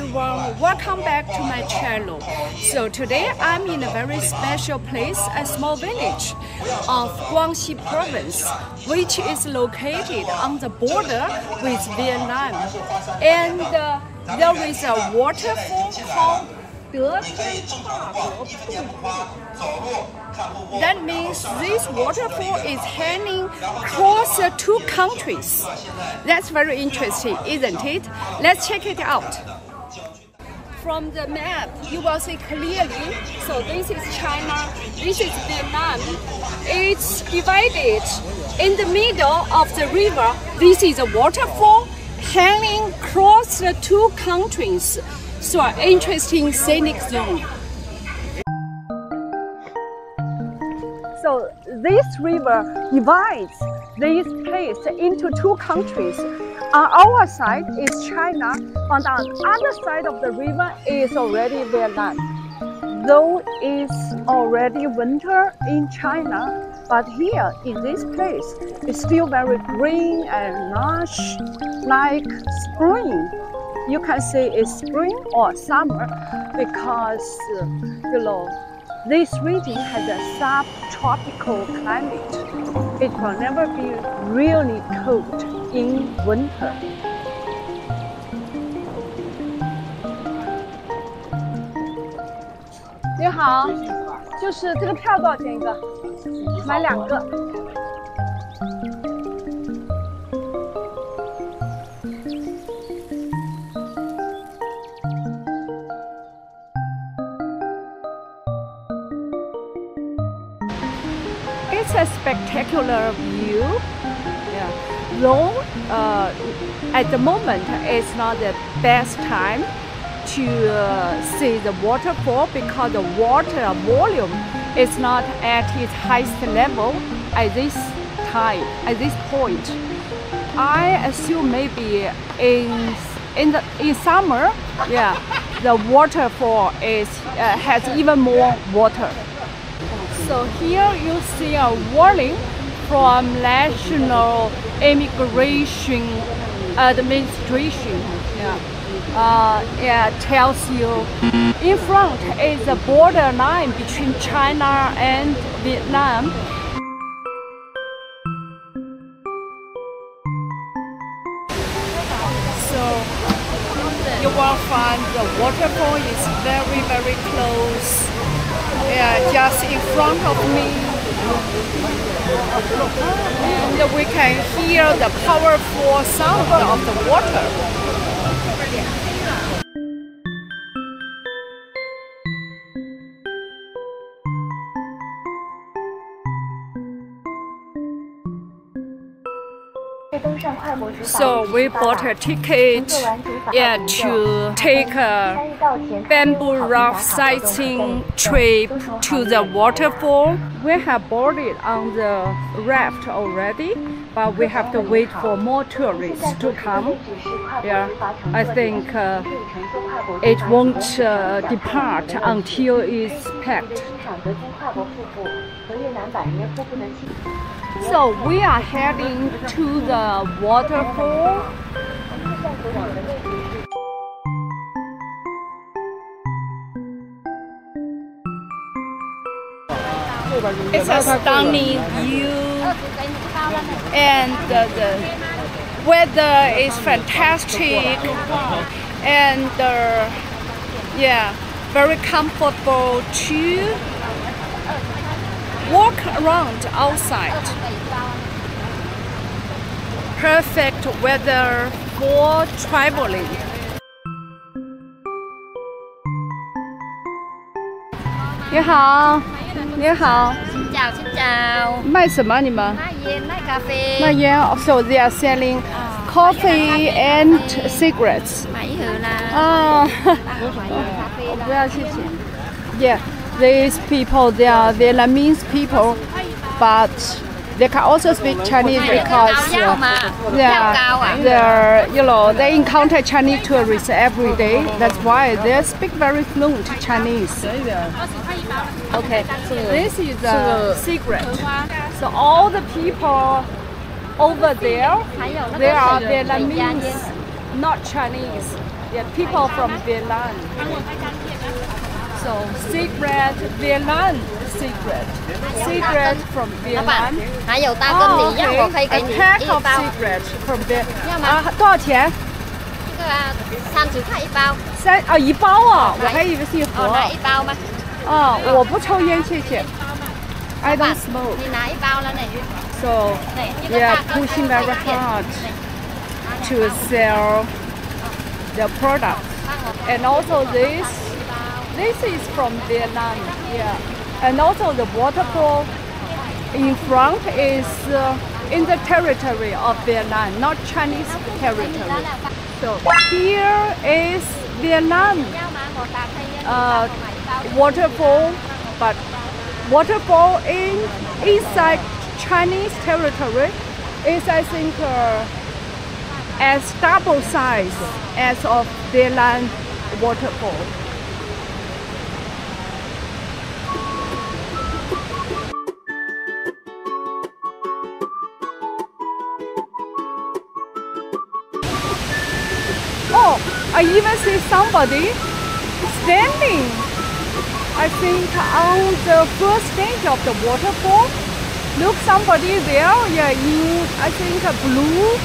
everyone, welcome back to my channel. So today I'm in a very special place, a small village of Guangxi province, which is located on the border with Vietnam. And there is a waterfall called Detian. That means this waterfall is hanging across the two countries. That's very interesting, isn't it? Let's check it out. From the map, you will see clearly. So this is China, this is Vietnam. It's divided in the middle of the river. This is a waterfall hanging across the two countries. So an interesting scenic zone. So this river divides this place into two countries. On our side is China, on the other side of the river is already Vietnam. Though it's already winter in China, but here in this place, it's still very green and lush, like spring. You can say it's spring or summer because, this region has a subtropical climate. It will never be really cold in winter. 你好，就是这个票多少钱一个？买2个。It's a spectacular view. Yeah. Though at the moment it's not the best time to see the waterfall because the water volume is not at its highest level at this time, at this point. I assume maybe in summer, yeah, the waterfall has even more water. So here you see a warning from National Immigration Administration. Yeah, tells you in front is the border line between China and Vietnam. So you will find the waterfall is very, very close. Yeah, just in front of me, and we can hear the powerful sound of the water. So we bought a ticket to take a bamboo raft sightseeing trip to the waterfall. We have boarded on the raft already, but we have to wait for more tourists to come. Yeah, I think it won't depart until it's packed. So we are heading to the waterfall. It's a stunning view, and the weather is fantastic, and yeah, very comfortable to walk around outside. Perfect weather for traveling. 你好，你好。xin chào。卖什么？你们？卖烟，卖咖啡。卖烟。So they are selling coffee and cigarettes. 买一盒啦。啊，不要谢谢。Yeah, these people they are Vietnamese people, but they can also speak Chinese because they encounter Chinese tourists every day. That's why they speak very fluent Chinese. Okay, so this is a secret. So all the people over there, they are Vietnamese, not Chinese. Yeah, people from Vietnam. So secret Vietnam, secret from 老板 Vietnam. 还有大根 Oh, 米，要我可以 okay. 给 A 你 pack 一 of 包。 secret from Vietnam. 要吗？多少钱？这个啊，30块一包。一包啊，我还以为是一盒。拿一包吗？我不抽烟，谢谢。I don't smoke. 你拿一包了呢。 So we are pushing very hard to sell the products, and also this is from Vietnam. Yeah, and also the waterfall in front is in the territory of Vietnam, not Chinese territory. So here is Vietnam waterfall, but waterfall inside Chinese territory is, I think, as double size as of Detian waterfall. Oh, I even see somebody standing, I think, on the first stage of the waterfall. Look, somebody there, yeah, in, I think, a blue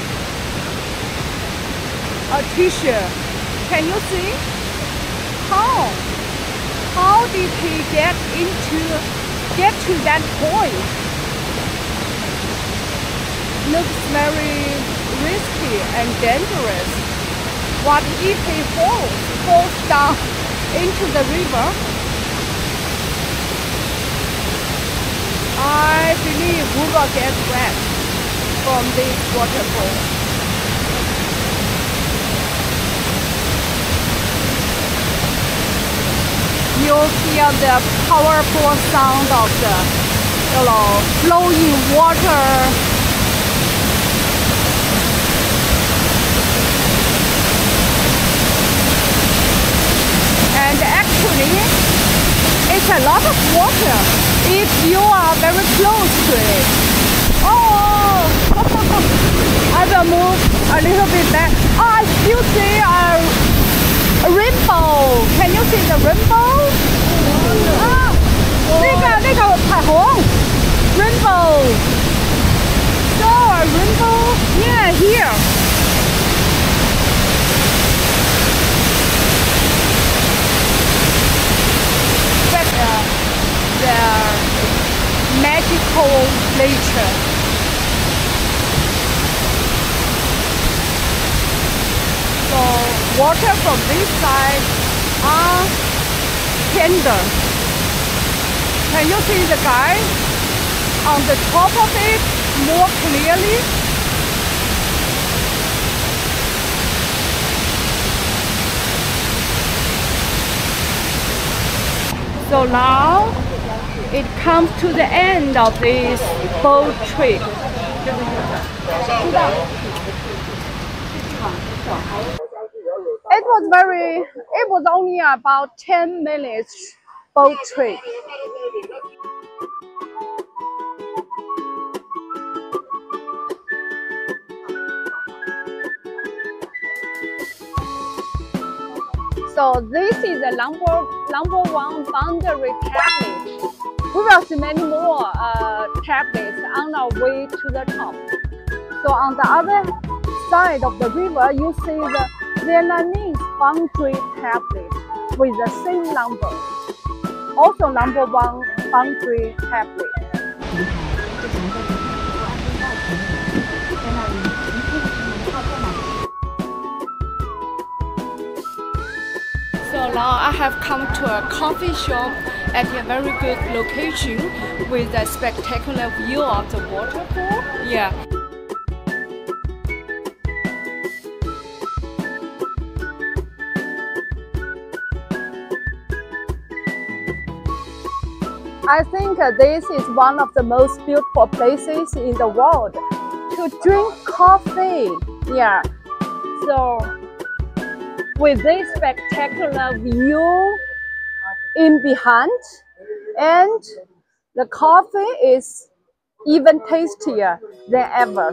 t-shirt. Can you see? How did he get to that point? Looks very risky and dangerous. What if he falls down into the river? I believe we will get wet from this waterfall. You hear the powerful sound of the, flowing water. And actually, it's a lot of water if you are very close to it. Oh, I will move a little bit back. Oh, I still see a rainbow. Can you see the rainbow? 那个彩虹 rainbow. So a rainbow, yeah, here. Their magical nature. So water from this side are tender. Can you see the guy on the top of it more clearly? So now it comes to the end of this boat trip. It was only about 10 minutes boat trip. So this is the number one boundary tablet. We will see many more tablets on our way to the top. So on the other side of the river, you see the Vietnamese boundary tablet with the same number. Also number one boundary tablet. So now I have come to a coffee shop at a very good location with a spectacular view of the waterfall. Yeah. I think this is one of the most beautiful places in the world to drink coffee. Yeah. So with this spectacular view in behind, and the coffee is even tastier than ever.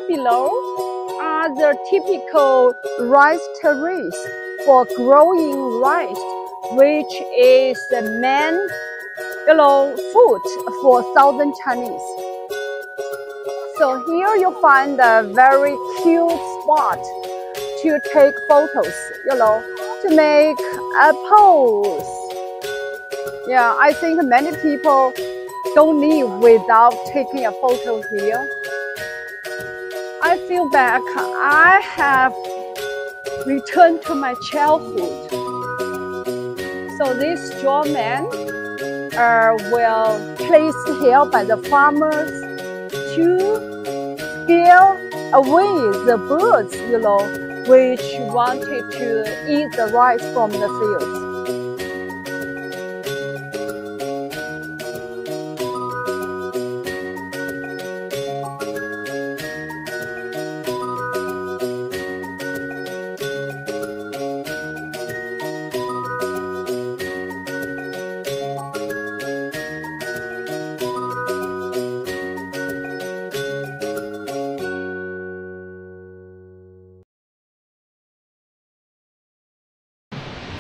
below are the typical rice terrace for growing rice, which is the main, food for Southern Chinese. So here you find a very cute spot to take photos, to make a pose. Yeah, I think many people don't leave without taking a photo here. I feel back, I have returned to my childhood. So this straw man were placed here by the farmers to scare away the birds, which wanted to eat the rice from the fields.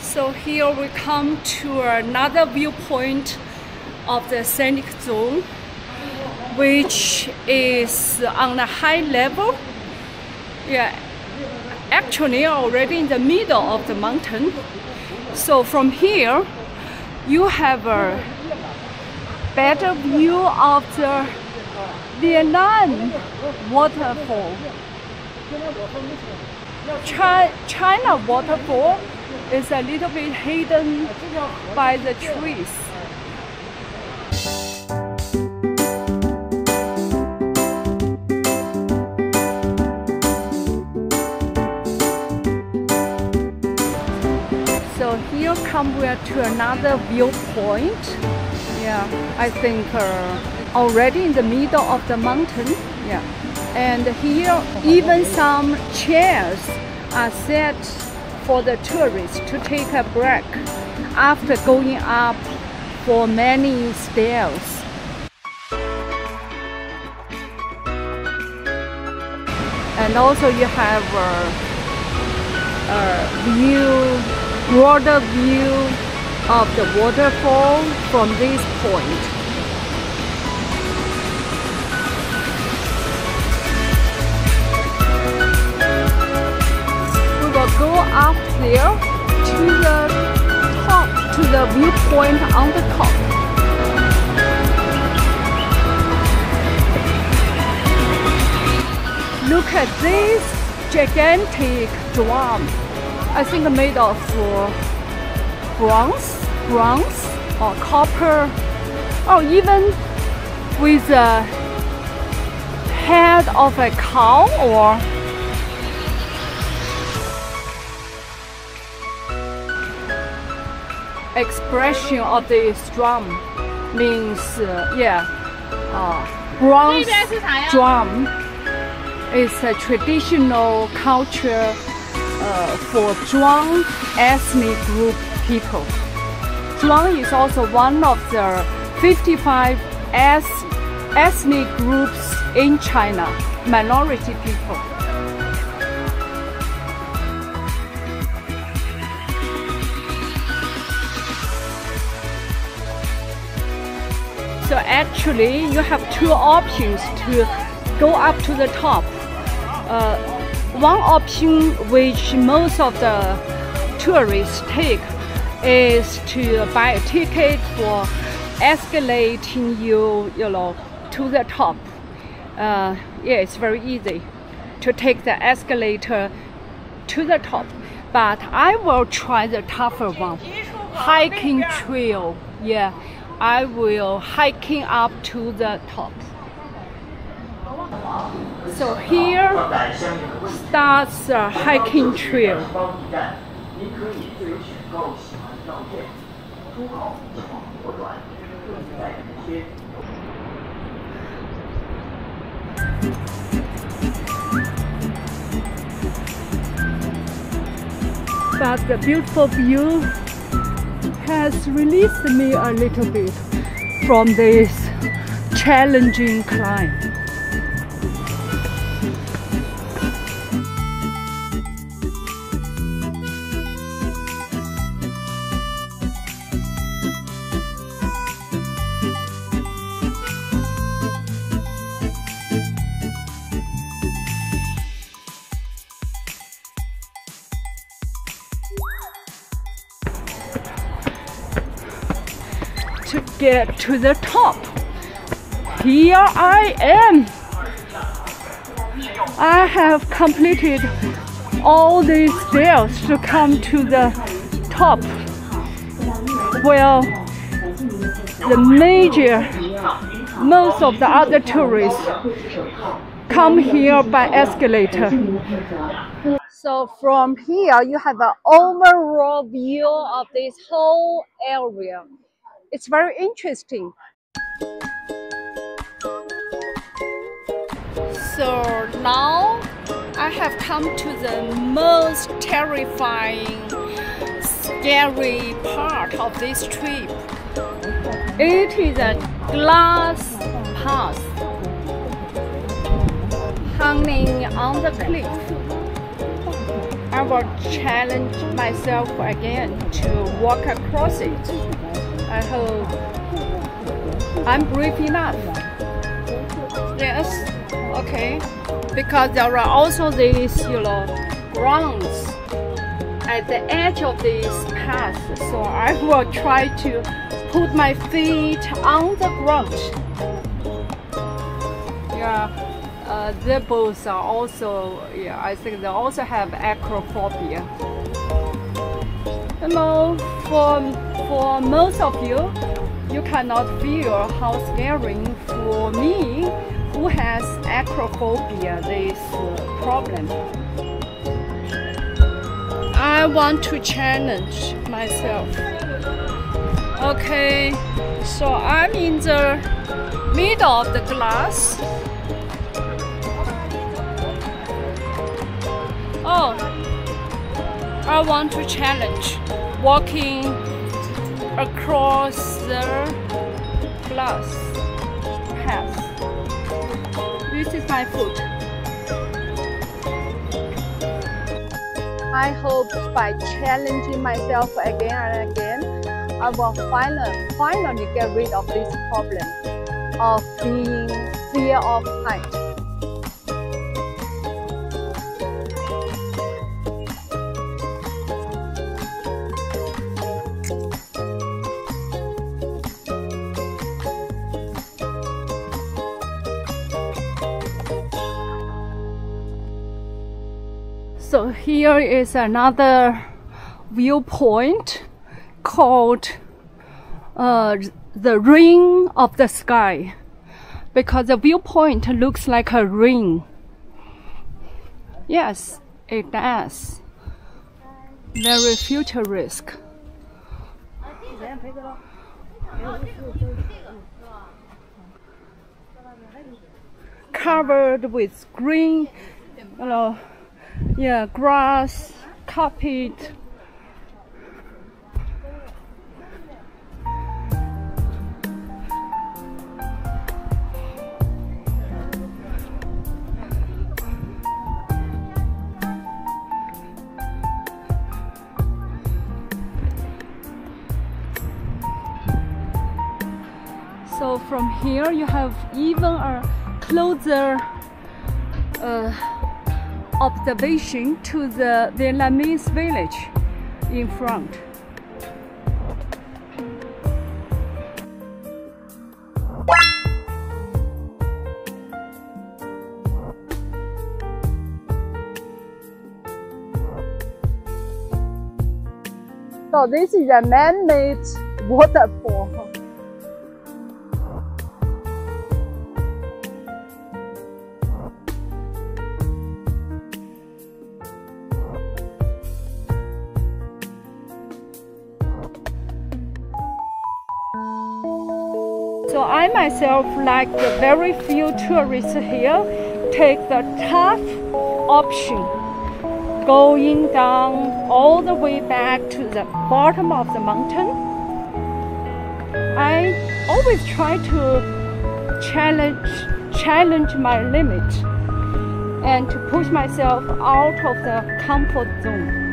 So here we come to another viewpoint of the scenic zone, which is on a high level. Yeah, actually already in the middle of the mountain. So from here, you have a better view of the Vietnam waterfall. China waterfall is a little bit hidden by the trees. So here come we to another viewpoint. Yeah, I think already in the middle of the mountain. Yeah, and here even some chairs are set for the tourists to take a break after going up for many stairs. And also you have a broader view of the waterfall from this point. Go up there to the top, to the viewpoint on the top. Look at this gigantic drum. I think made of bronze or copper, or even with the head of a cow or expression of this drum means, bronze drum is a traditional culture for Zhuang ethnic group people. Zhuang is also one of the 55 ethnic groups in China, minority people. So actually you have two options to go up to the top. One option which most of the tourists take is to buy a ticket for escalating you to the top. Yeah, it's very easy to take the escalator to the top. But I will try the tougher one, hiking trail. Yeah, I will hiking up to the top. So here starts the hiking trail. But the beautiful view has released me a little bit from this challenging climb. get to the top. Here I am. I have completed all these stairs to come to the top. Well, most of the other tourists come here by escalator. So from here you have an overall view of this whole area. It's very interesting. So now I have come to the most terrifying, scary part of this trip. It is a glass path hanging on the cliff. I will challenge myself again to walk across it. I hope I'm brave enough. Yes, okay. Because there are also these, grounds at the edge of this path. So I will try to put my feet on the ground. Yeah, they both are also, I think they also have acrophobia. For most of you, you cannot feel how scary for me, who has acrophobia, this problem. I want to challenge myself. Okay, so I'm in the middle of the glass. Oh, I want to challenge walking across the glass path. This is my foot. I hope by challenging myself again and again, I will finally get rid of this problem of being fear of height. So here is another viewpoint called the ring of the sky, because the viewpoint looks like a ring. Yes, it does. Very futuristic. Covered with green, grass, carpet. So from here you have even a closer observation to the Vietnamese village in front. So this is a man-made waterfall. So I myself, like the very few tourists here, take the tough option, going down all the way back to the bottom of the mountain. I always try to challenge my limit and to push myself out of the comfort zone.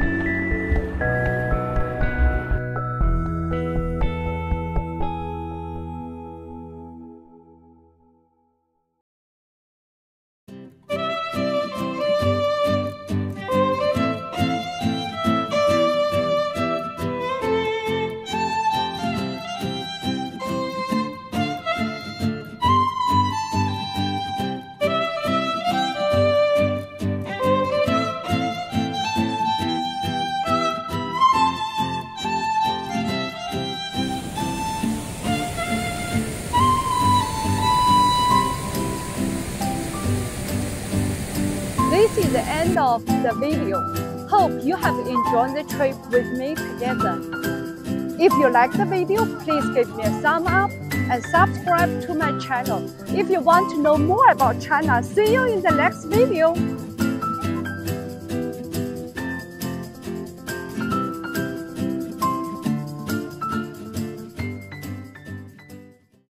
the end of the video. Hope you have enjoyed the trip with me together. If you like the video, please give me a thumb up and subscribe to my channel. If you want to know more about China, see you in the next video.